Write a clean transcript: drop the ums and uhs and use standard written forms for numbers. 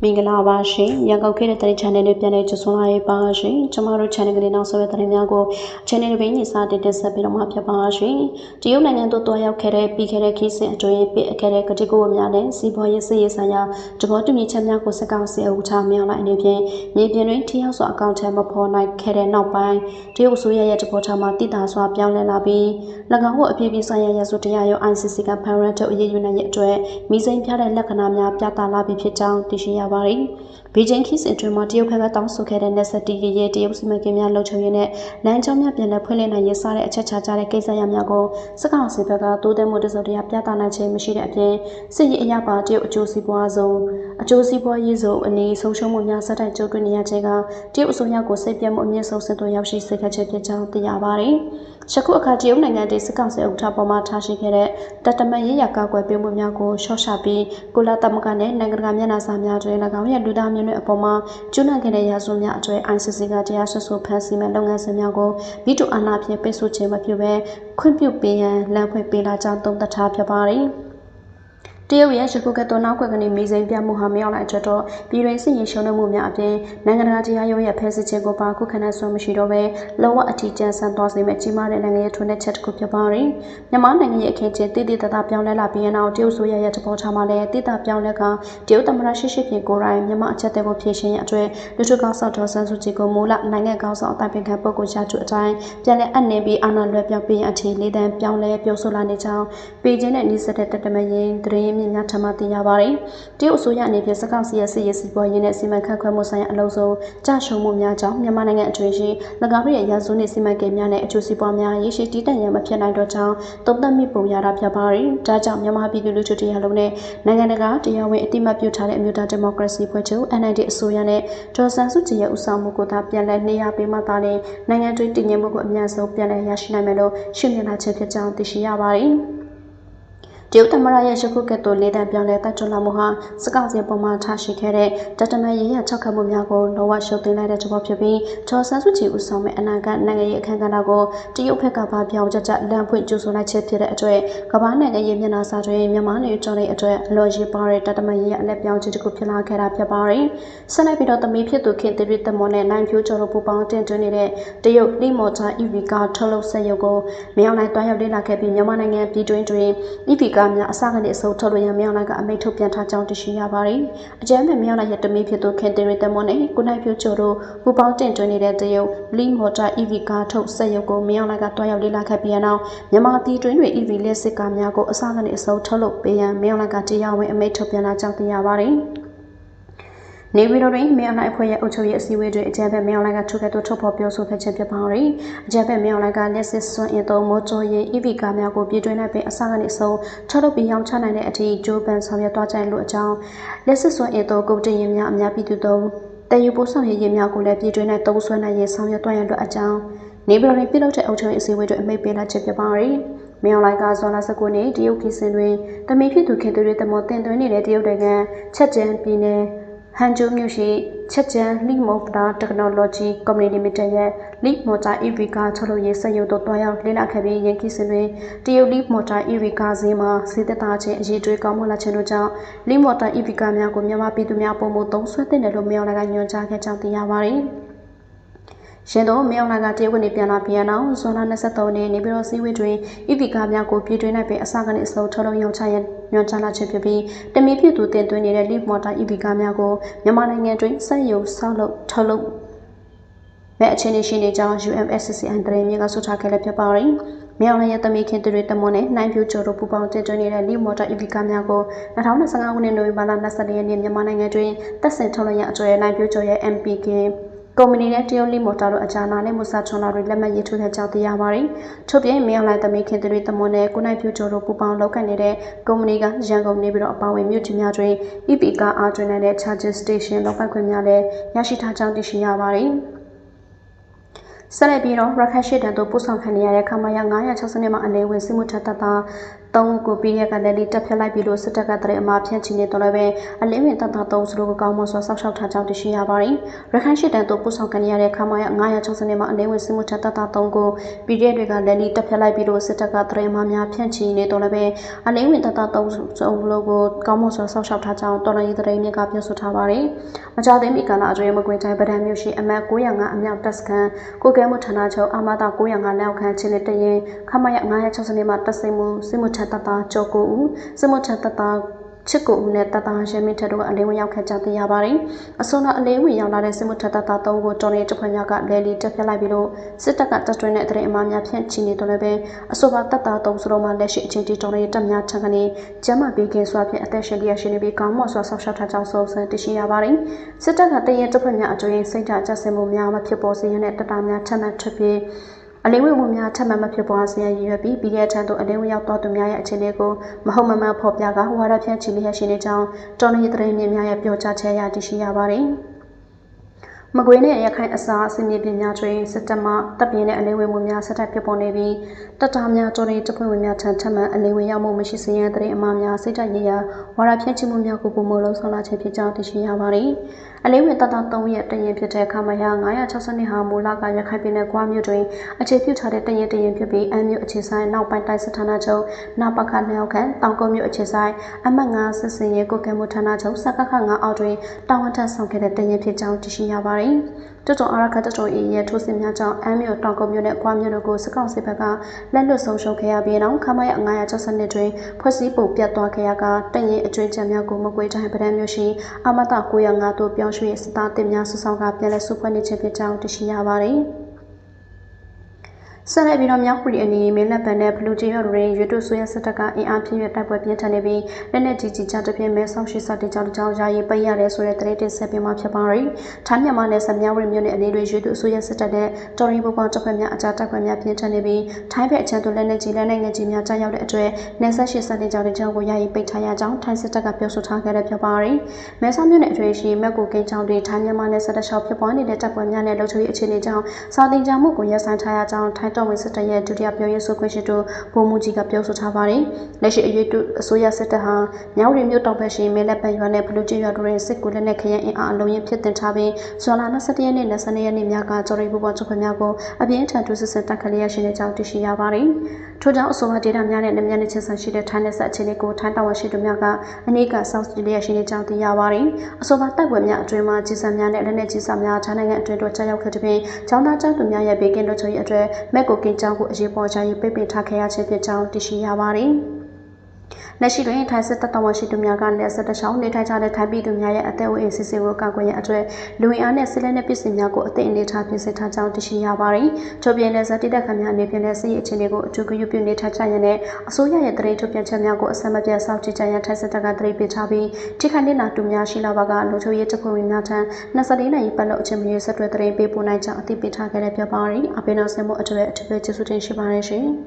မင်္ဂလာပါရှင်ရန်ကုန်ခေတ်တဲ့ channel လေးပြန်လည်ကြိုဆိုလိုက်ပါရှင်ကျမတို့ channel ကလေးနောက်ဆက်တဲ့များကို channel လေးညစာတက်ဆက်ပြီးတော့မှဖြစ်ပါရှင်တရုတ်နိုင်ငံသို့တွားရောက်ခဲ့တဲ့ပြီးခဲ့တဲ့ခီးစဉ်အတွင်းပြခဲ့တဲ့ကတိကိုများနဲ့စီးပွားရေးစစ်ရေးဆိုင်ရာသဘောတူညီချက်များကိုစကောက်စီအုပ်ထားမြောက်လိုက်အနေဖြင့်မြေပြင်တွင်ထိရောက်စွာအကောင့်ထဲမဖော်နိုင်ခဲ့တဲ့နောက်ပိုင်းတရုတ်အစိုးရရဲ့တဘောထားမှာတည်တာစွာပြောင်းလဲလာပြီး၎င်းတို့အပြည့်အစုံဆိုင်ရာရဆိုတရားရုံး ICC ကဖန်ရန်ထုတ်အရေးယူနိုင်ရဲ့အတွက်မိစိန်ပြတဲ့လက္ခဏာများပြသလာပြီးဖြစ်ကြောင်းသိရှိရပါတယ်ဘေဂျင်းခီးစဉ်အတွင်းမှာတရုတ်ဘက်ကတောင်းဆိုခဲ့တဲ့နယ်စပ်တည်ရေးတရုတ်စီမံကိန်းများလှုပ်ဆောင်ရင်းနဲ့လမ်းကြောင်းများပြန်လည်ဖွင့်လှစ်နိုင်ရေးစတဲ့အချက်ချကြတဲ့ကိစ္စရပ်များကိုစကောက်စီဘက်ကတိုးတက်မှုတစုံတရာပြသနိုင်ခြင်းမရှိတဲ့အပြင်စစ်ရေးအရာပါတရုတ်အကျိုးစီးပွားရေးစုံအနေဆုံးရှုံးမှုများဆက်တိုက်ကြုံတွေ့နေရခြင်းကတရုတ်အစိုးရကိုစိတ်ပြတ်မှုအမြင့်ဆုံးစစ်သွင်းရောက်ရှိစေခဲ့ခြင်းဖြစ်ကြောင်းသိရပါတယ်။ယခုအခါတရုတ်နိုင်ငံတည်စကောက်စီဥက္ကဋ္ဌပေါ်မှာထားရှိခဲ့တဲ့တတမန်ရေးရာကောက်ွယ်ပြုမှုများကိုရှော့ချပြီးကုလသမဂ္ဂနဲ့နိုင်ငံတကာမျက်နှာစာများတွင်၎င်းရဲ့လူသားမျိုးနွယ်အပေါ်မှာကျွမ်းခဲ့တဲ့ရာဇဝတ်များအတွက် ICC ကတရားစွဲဆိုဖမ်းဆီးမဲ့လုပ်ငန်းစဉ်များကိုဗီတိုအာဏာဖြင့်ပိတ်ဆို့ခြင်းမပြုဘဲခွင့်ပြုပေးရန်လမ်းဖွင့်ပေးလာကြောင်းသုံးသပ်ထားဖြစ်ပါတယ်။တရုတ်ရဲ့ရှခုကတော်နောက်ွက်ကနေမိစိန်ပြမှုဟာမြောက်လိုက်အတွက်တော့ပြည်တွင်းစစ်ရေးရှုံးနှမှုများအပြင်နိုင်ငံတကာတရားရုံးရဲ့ဖဲစစ်ခြင်းကိုပါခုခံနိုင်စွမ်းမရှိတော့ဘဲလောဝအထီးကျန်ဆန်သွားစေမဲ့ကြီးမားတဲ့နိုင်ငံရေးထွန်းတဲ့ချက်တစ်ခုဖြစ်ပါတယ်။မြန်မာနိုင်ငံရဲ့အခင်းချင်းတည်တည်တသာပြောင်းလဲလာပြီးနောက်တရုတ်ဆိုရရဲ့တဘောထားမှလည်းတည်တာပြောင်းလဲကတရုတ်သမ္မတရှိရှိဖြင့်ကိုယ်တိုင်မြန်မာအချက်တွေကိုဖြည့်ရှင်းရအတွက်လူထုကောင်းဆောင်တော်ဆန်းစုကြည်ကိုမူလနိုင်ငံကောင်းဆောင်အတိုင်ပင်ခံပုဂ္ဂိုလ်ရာထူးအတိုင်းပြန်လည်အနှင်ပြီးအာဏာလွှဲပြောင်းပေးအထည်လေးတန်းပြောင်းလဲပြောဆိုလာနေကြောင်းပေကျင်းနဲ့နှိစက်တဲ့တတမရင်တရင်မြင့်များထမသိရပါတယ်။တရုတ်အစိုးရအနေဖြင့်စကောက်စီရဲ့စစ်ရေးစီးပွားရေးနဲ့စီမံခန့်ခွဲမှုဆိုင်ရာအလုံးစုံကြရှုံမှုများကြောင့်မြန်မာနိုင်ငံအတွင်းရှိ၎င်းရဲ့ရာဇဝတ်နဲ့စီမံကိန်းများနဲ့အကျိုးစီးပွားများရရှိတည်တံ့ရန်မဖြစ်နိုင်တော့ကြောင်းသုံးသပ်မိပုံရတာဖြစ်ပါတယ်။ဒါကြောင့်မြန်မာပြည်သူလူထုတရားလုံးနဲ့နိုင်ငံတကာတရားဝင်အတိမတ်ပြုထားတဲ့အမျိုးသားဒီမိုကရေစီဖွဲ့ချုပ် NLD အစိုးရနဲ့ဒေါ်ဆန်းစုကြည်ရဲ့ဦးဆောင်မှုကိုသာပြန်လည်နေရာပေးမှသာလေနိုင်ငံတွင်းတည်ငြိမ်မှုကိုအများဆုံးပြန်လည်ရရှိနိုင်မယ်လို့ရှုမြင်လာခြင်းဖြစ်ကြောင်းသိရှိရပါတယ်။တရုတ်သမ္မတရဲ့ရှခုကတော်လေးတန်းပြောင်းလဲတတ်ကြွလာမှုဟာစကောက်စီပုံမှန်ထားရှိခဲ့တဲ့တတမန်ရေးရ၆ခတ်မှုများကိုလောဝရှုပ်သိမ်းလိုက်တဲ့သဘောဖြစ်ပြီးချော်ဆန်းစုကြည်ဦးဆောင်မဲ့အနာဂတ်နိုင်ငံရေးအခမ်းအနားကိုတရုတ်ဘက်ကပါပြောင်းကျလမ်းဖွင့်ကြိုးဆိုလိုက်ချက်ဖြစ်တဲ့အတွက်ကမ္ဘာနိုင်ငံရေးမျက်နှာစာတွင်မြန်မာနယ်ကျော်တဲ့အတွက်လော်ရေးပါတဲ့တတမန်ရေးရအလက်ပြောင်းခြင်းတစ်ခုဖြစ်လာခဲ့တာဖြစ်ပါတယ်။ဆက်လက်ပြီးတော့သမီးဖြစ်သူခင်သီရိတမောနဲ့နိုင်ဖြိုးကျော်တို့ပူပေါင်းတင်သွင်းနေတဲ့တရုတ်လိမော်တာ EV ကားထုတ်လုပ်ဆက်ရုပ်ကိုမြောက်နိုင်တွားရောက်လေ့လာခဲ့ပြီးမြန်မာနိုင်ငံပြည်တွင်းတွင် EV ကားများအစကနေအဆုံးထုတ်လို့ရမြောက်နိုင်ကအမိန့်ထုတ်ပြန်ထားကြောင်းသိရှိရပါတယ်။အကြမ်းဖက်မြောက်နိုင်ရဲ့တမီးဖြစ်သူခင်သီရိတမောနဲ့ကိုနိုင်ဖြိုးကျော်တို့ပူပေါင်းတင်သွင်းနေတဲ့တရုတ်လိမော်တာ EV ကားထုတ်ဆက်ရုပ်ကိုမြောက်နိုင်ကတွားရောက်လေ့လာခဲ့ပြီးနောက်မြန်မာပြည်တွင်းတွင် EV လက်စစ်ကားများကိုအစကနေအဆုံးထုတ်လုပ်ပေးရန်မြောက်နိုင်ကတရားဝင်အမိန့်ထုတ်ပြန်လာကြောင်းသိရပါတယ်။နေပြည်တော်တွင်မြောင်လိုက်အဖွဲ့ရဲ့အုပ်ချုပ်ရေးအစည်းအဝေးတွင်အကြံဖက်မြောင်လိုက်ကထုတ်ခဲ့သောထုတ်ဖော်ပြောဆိုခဲ့ခြင်းဖြစ်ပါတယ်။အကြံဖက်မြောင်လိုက်ကလက်စစ်စွမ်းအင်သုံးမော်တော်ယာဉ် EV ကားများကိုပြည်တွင်း၌ပင်အစကနေအဆုံးထုတ်လုပ်ပြီးရောင်းချနိုင်တဲ့အထိဂျိုးပန်ဆောင်ရွက်သွားကြလို့အကြောင်းလက်စစ်စွမ်းအင်သုံးကုန်တင်ယာဉ်များအများပြည်သူသုံးတည်ယူပို့ဆောင်ရေးယာဉ်များကိုလည်းပြည်တွင်း၌သုံးစွဲနိုင်ရေးဆောင်ရွက်သွားရန်အတွက်အကြောင်းနေပြည်တော်တွင်ပြုလုပ်တဲ့အုပ်ချုပ်ရေးအစည်းအဝေးတွင်အမိန့်ပေးလိုက်ခြင်းဖြစ်ပါတယ်။မြောင်လိုက်ကဇွန်လ19ရက်တရုတ်ပြည်စင်တွင်တမီးဖြစ်သူခင်သူတွေတမောတင်သွင်းနေတဲ့တရုတ်နိုင်ငံချက်ကျန်းပြည်နယ်ဟန်ကျိုးမြို့ရှိချက်ကျန်းလိမော်တာ Technology Company Limited ရဲ့ Leap Motor EV ကားထုတ်လုပ်ရေးစက်ရုံတို့တွားရောက်လေ့လာခဲ့ပြီးရန်ကိစင်တွင်တရုတ် Leap Motor EV ကားဈေးမှာစေသက်သာခြင်းအရေးတွေကောင်းမွန်လာခြင်းတို့ကြောင့် Leap Motor EV ကားများကိုမြန်မာပြည်သူများပုံမှုသုံးဆွဲတဲ့နယ်လို့မြောင်လိုက်ကညွှန်ကြားခဲ့ကြောင်းသိရပါတယ်။ရှင်တို့မြောင်လာကတရုတ်ကနေပြန်လာပြီးနောက်ဇွန်လ23ရက်နေ့နေပြည်တော်စည်းဝေးတွင် EV ကားများကိုပြည်တွင်း၌ပင်အစကနေအဆုံးထုတ်လုပ်ရောင်းချရန်ညွှန်ကြားလာခြင်းဖြစ်ပြီးတမီဖြစ်သူတင်သွင်းနေတဲ့ Leap Motor EV ကားများကိုမြန်မာနိုင်ငံတွင်စက်ရုံဆောက်လုပ်ထုတ်လုပ်မဲ့အခြေအနေရှိနေကြောင်း UMSCCI တရင်မြစ်ကဆိုထားခဲ့လည်းဖြစ်ပါတယ်။မြောင်လိုက်ရဲ့တမီခင်သူတွေတမွန်နဲ့နိုင်ဖြိုးကျော်တို့ပူပေါင်းတင်သွင်းနေတဲ့ Leap Motor EV ကားများကို2025ခုနှစ်နိုဝင်ဘာလ24ရက်နေ့မြန်မာနိုင်ငံတွင်တပ်ဆင်ထုတ်လုပ်ရန်အတွက်နိုင်ဖြိုးကျော်ရဲ့ MPKကုမ္ပဏီနဲ့တရုတ်လိမော်တာတို့အကြနာနဲ့မူစာထွန်လာတွေလက်မှတ်ရေးထိုးခဲ့ကြောင်းသိရပါတယ်။ထုတ်ပြန်မြောင်လိုက်သမီးခင်တွေတမွန်နဲ့ကိုနိုင်ဖြူကျော်တို့ပူပေါင်းလုပ်ကိုင်နေတဲ့ကုမ္ပဏီကရန်ကုန်နေပြီးတော့အပါဝင်မြို့ကြီးများတွင် EV ကားအားသွင်းတဲ့ charging station လောက်ပိုက်ခွင့်များလည်းရရှိထားကြောင်းသိရှိရပါတယ်။ ဆက်လက်ပြီးတော့ရခိုင်ရှေ့တန်းတို့ပို့ဆောင်ခံရတဲ့ခမာယာ960မှာအနေဝင်စစ်မှုထပ်တပ်သား3ကိုပြီးရကလည်းတက်ဖြတ်လိုက်ပြီးလို့စစ်တပ်ကတရေအမှာဖြန့်ချီနေတော့လည်းပဲအလင်းဝင်တပ်သား3စုတို့ကိုကောင်းမွန်စွာစောက်ရှောက်ထားကြောင်းသိရှိရပါတယ်။ရခိုင်ရှေ့တန်းတို့ပို့ဆောင်ခံရတဲ့ခမာယာ960မှာအနေဝင်စစ်မှုထပ်တပ်သား3ကိုပြီးရတွေကလည်းတက်ဖြတ်လိုက်ပြီးလို့စစ်တပ်ကတရေအမှာများဖြန့်ချီနေတော့လည်းပဲအလင်းဝင်တပ်သား3စုတို့ကိုကောင်းမွန်စွာစောက်ရှောက်ထားကြောင်းတော်လိုင်းတရေမြစ်ကပြောဆိုထားပါတယ်။မကြသေးမီကလာအကျွေးမကွင်းတိုင်းဗဒံမြို့ရှိအမတ်905အမြောက်တပ်စခန်းကိုကဲမှုဌာနချုပ်အာမတာ905လောက်ခန့်ချင်းတဲ့ရင်ခမရ960မှာတက်စိမှုစစ်မှုထပ်တပ်ကျော်ကိုဦးစစ်မှုထပ်တပ်ချစ်ကိုဦးနဲ့တပ်သားရမင်းထက်တို့အလင်းဝင်ရောက်ခဲ့ကြသိရပါတယ်။အစုံတော့အလင်းဝင်ရောက်လာတဲ့စစ်မှုထပ်တပ်သား3ကိုတော်နေတဲ့ဖွဲ့များကလဲလီတက်ပြလိုက်ပြီးတော့စစ်တပ်ကတပ်တွင်းတဲ့တရင်အမားများဖြန့်ချီနေတော့လည်းပဲအဆိုပါတပ်သား3စုလုံးမှလက်ရှိအချင်းတီတော်နေတဲ့တပ်များထံကနေကျမ်းမာပေးခင်စွာဖြင့်အသက်ရှင်လျက်ရှိနေပြီးကောင်းမွန်စွာဆောက်ရှောက်ထားကြောင်းစုံစမ်းသိရှိရပါတယ်။စစ်တပ်ကတရင်တပ်ဖွဲ့များအကျိုးရင်းစိတ်ဓာတ်ကြဆင်မှုများမဖြစ်ပေါ်စေရတဲ့တပ်သားများထပ်မံထွက်ပြေးအလင်းဝင်မှုများထပ်မံမဖြစ်ပွားစေရည်ရွယ်ပြီးပြည်ရဲ့ထံသို့အလင်းဝင်ရောက်တော်သူများရဲ့အခြေအနေကိုမဟုတ်မမှန်ဖော်ပြကဝါဒဖြန့်ချီလျက်ရှိနေကြောင်းတော်နေသတင်းမြင့်များရဲ့ပြောကြားချက်အရသိရှိရပါတယ်။မကွေးနဲ့ရခိုင်အစားအစင်းမြေပြင်များတွင်စစ်တပ်မှတပ်ပြင်းတဲ့အလင်းဝင်မှုများဆက်တိုက်ဖြစ်ပေါ်နေပြီးတပ်သားများတော်နေတပ်ဖွဲ့ဝင်များထံထပ်မံအလင်းဝင်ရောက်မှုမရှိစေရန်သတင်းအမှားများစိတ်ဓာတ်ရည်ရဝါဒဖြန့်ချီမှုများကိုပုံမလုံးဆောင်လာခြင်းဖြစ်ကြောင်းသိရှိရပါတယ်။အလင်းဝင်တပ်သား3ရဲ့တရင်ဖြစ်တဲ့ခမရ962ဟာမူလကရခိုင်ပြည်နယ်ကွာမြို့တွင်အခြေပြုထားတဲ့တရင်ဖြစ်ပြီးအမ်းမြို့အခြေဆိုင်နောက်ပိုင်းတိုင်းစစ်ဌာနချုပ်နာပခမြောက်ခန့်တောင်ကုန်းမြို့အခြေဆိုင်အမှတ်9စစ်စင်ရဲကိုကဲမှုဌာနချုပ်စကခ9အောက်တွင်တာဝန်ထမ်းဆောင်ခဲ့တဲ့တရင်ဖြစ်ကြောင်းသိရှိရပါတယ်။တော်တော်အရခတ်တော်၏ရဲ့ထိုးစစ်များကြောင့်အမ်းမြို့တောင်ကုန်းမြို့နဲ့ကွာမြို့တို့ကိုစစ်ကောင်စီဘက်ကလက်လွတ်ဆုံးရှုံးခဲ့ရပြီးနောက်ခမရ962တွင်ဖွဲ့စည်းပုံပြတ်သွားခဲ့ရကတရင်အကျွေးချက်များကိုမကွေးတိုင်းဗဒံမြို့ရှိအမတ905တို့ပြောင်းရွှေ့စစ်သားတင်များစုဆောင်ကပြန်လည်စုဖွဲ့နေခြင်းဖြစ်ကြောင်းသိရှိရပါတယ်။ဆက်လက်ပြီးတော့မြောက်ပြည်အနေနဲ့မင်းလက်ပံနဲ့ဘလူးကြီးရွာတွင်ရွေးတုဆွေးရစစ်တပ်ကအင်အားဖြည့်ရတိုက်ပွဲပြင်းထန်နေပြီးလက်နက်ကြီးကြီးကြတဲ့ပြင်မဲဆောက်ရှိစတဲ့ကြောင့်ယာယီပိတ်ရတယ်ဆိုတဲ့တရေတင်ဆက်ပြမှာဖြစ်ပါရီ။ထိုင်းမြန်မာနယ်စပ်မြောက်ပြည်မြို့နယ်အနေနဲ့ရွေးတုဆွေးရစစ်တပ်နဲ့တော်ရင်ပူပေါင်းတပ်ဖွဲ့များအကြတိုက်ပွဲများပြင်းထန်နေပြီးထိုင်းဘက်အချမ်းသို့လက်နက်ကြီးလက်နက်ငယ်ကြီးများကြားရောက်တဲ့အတွက်နယ်စပ်ရှိစတဲ့ကြောင့်ကိုယာယီပိတ်ထားရကြောင်းထိုင်းစစ်တပ်ကပြောဆိုထားခဲ့တဲ့ဖြစ်ပါရီ။မဲဆောက်မြို့နယ်အတွင်းရှိမက်ကိုကင်းချောင်းတွင်ထိုင်းမြန်မာနယ်စပ်တလျှောက်ဖြစ်ပေါ်နေတဲ့တပ်ဖွဲ့များနဲ့လုံခြုံရေးအခြေအနေကြောင့်စာတင်ကြမှုကိုရပ်ဆိုင်းထားရကြောင်းထိုင်းတော်ဝင်စစ်တပ်ရဲ့ဒုတိယပြောရေးဆိုခွင့်ရှိသူဗိုလ်မှူးကြီးကပြောဆိုထားပါတယ်။လက်ရှိအရွေးအစိုးရစစ်တပ်ဟာမြောက်ရီမြို့တောင်ဘက်ရှိမဲလက်ပံရွာနဲ့ဘလူးကြီးရွာတို့တွင်စစ်ကူလက်နက်ခရိုင်အင်အားအလုံးရင်းဖြစ်တင်ထားပြီးဇွန်လ21ရက်နေ့နဲ့22ရက်နေ့များကကြော်ရီပူပေါင်းချုပ်ဖွဲ့များကိုအပြင်းထန်တွစစ်တပ်ခလျက်ရှိနေကြောင်းသိရှိရပါတယ်။ထို့ကြောင့်အဆိုပါဒေတာများနဲ့လက်မြနဲ့ချင်းဆိုင်ရှိတဲ့ထိုင်းနယ်စပ်အခြေအနေကိုထိုင်းတာဝန်ရှိသူများကအနည်းကစောင့်ကြည့်လျက်ရှိနေကြောင်းသိရပါတယ်။အဆိုပါတိုက်ပွဲများအတွင်းမှာကြီးစံများနဲ့လက်နက်ကြီးစများထိုင်းနိုင်ငံအတွင်းတို့ကြားရောက်ခဲ့တဲ့ပြင်ကျောင်းသားကျောင်းသူများရဲ့ဘေးကင်းလုံခြုံရေးအတွက်မက်ကိုကင်းကျောင်းကိုအရေးပေါ်ချရေးပိတ်ပင်ထားခဲ့ရခြင်းဖြစ်ကြောင်းသိရှိရပါတယ်။လက်ရှိတွင်ထိုင်းစစ်တပ်တော်ရှိသူများကလည်းစစ်တပ်ဆောင်နေထိုင်ကြတဲ့ထိုင်းပြည်သူများရဲ့အသက်အိုးအိမ်စီစဉ်ကိုကာကွယ်ရန်အတွက်လူဝင်အားနဲ့စစ်လက်နက်ပစ္စည်းများကိုအသင့်အနေထားပြင်ဆင်ထားကြောင်းသိရှိရပါတယ်။ထို့ပြင်လည်းဇက်တိတက်ခများအနေဖြင့်လည်းစစ်ရေးအခြေအနေကိုအထူးဂရုပြုနေထိုင်ကြရန်နဲ့အစိုးရရဲ့တရေထုတ်ပြန်ချက်များကိုအဆက်မပြတ်စောင့်ကြည့်ကြရန်ထိုင်းစစ်တပ်ကတရေပေးထားပြီးထိခိုက်နေနာတူများရှိလာပါကလုံခြုံရေးတပ်ဖွဲ့ဝင်များထံ24နိုင်ပတ်လုံးအချိန်မရွေးဆက်သွယ်တရေပေးပို့နိုင်ကြောင်းအသိပေးထားခဲ့တဲ့ဖြစ်ပါတယ်။အပိနာဆင်မှုအတွက်အထူးပဲကျေးဇူးတင်ရှိပါတယ်ရှင်။